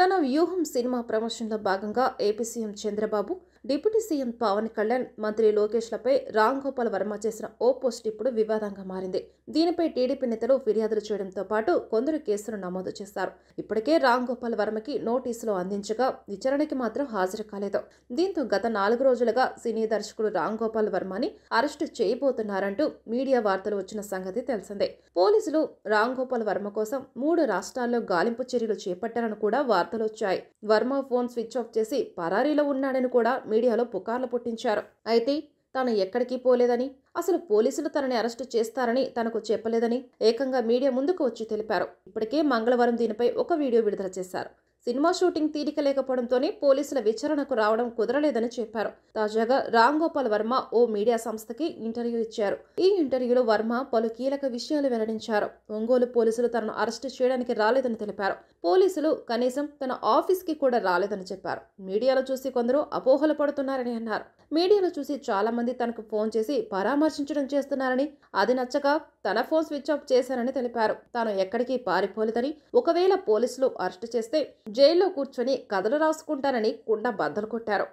తన వ్యూహం సినిమా ప్రమోషన్లో భాగంగా AP CM Chandrababu, deputy CM Pawan Kalyan, మంత్రి లోకేష్లపై రామ్ గోపాల్ వర్మ చేసిన ఓ పోస్ట్ ఇప్పుడు వివాదంగా మారింది. దీనిపై టీడీపీ నేతలు ఫిర్యాదులు చేయడంతో పాటు కొందరు కేసులు నమోదు చేశారు. ఇప్పటికే రామ్ గోపాల్ వర్మకి నోటీసులు అందించగా విచారణకి మాత్రం హాజరు కాలేదు. దీంతో గత 4 రోజులుగా సినీ దర్శకుడు రామ్ గోపాల్ వర్మని అరెస్టు చేయబోతున్నారంటూ మీడియా వార్తలు వచ్చిన సంగతి తెలిసిందే. పోలీసులు రామ్ గోపాల్ వర్మ కోసం 3 రాష్ట్రాల్లో గాలింపు చర్యలు చేపట్టారని కూడా వార్తలు వచ్చాయి. వర్మ ఫోన్ స్విచ్ ఆఫ్ చేసి పరారీలో ఉన్నాడని కూడా మీడియాలో పుకార్లు పుట్టించారు. అయితే తాను ఎక్కడికి పోలేదని, అసలు పోలీసులు తనని అరెస్టు చేస్తారని తనకు చెప్పలేదని ఏకంగా మీడియా ముందుకు వచ్చి తెలిపారు. ఇప్పటికే మంగళవారం దీనిపై ఒక వీడియో విడుదల చేశారు. సినిమా షూటింగ్ తీరిక లేకపోవడంతోనే పోలీసుల విచారణకు రావడం కుదరలేదని చెప్పారు. తాజాగా రామ్ గోపాల్ వర్మ ఓ మీడియా సంస్థకి ఇంటర్వ్యూ ఇచ్చారు. ఈ ఇంటర్వ్యూలో వర్మ పలు కీలక విషయాలు వెల్లడించారు. ఒంగోలు పోలీసులు తనను అరెస్టు చేయడానికి రాలేదని తెలిపారు. పోలీసులు కనీసం తన ఆఫీస్కి కూడా రాలేదని చెప్పారు. మీడియాలో చూసి కొందరు అపోహలు పడుతున్నారని అన్నారు. మీడియాలో చూసి చాలా మంది తనకు ఫోన్ చేసి పరామర్శించడం చేస్తున్నారని, అది నచ్చక తన ఫోన్ స్విచ్ ఆఫ్ చేశారని తెలిపారు. తాను ఎక్కడికి పారిపోలేదని, ఒకవేళ పోలీసులు అరెస్టు చేస్తే జైల్లో కూర్చొని కథలు రాసుకుంటానని కుండ బద్దలు కొట్టారు.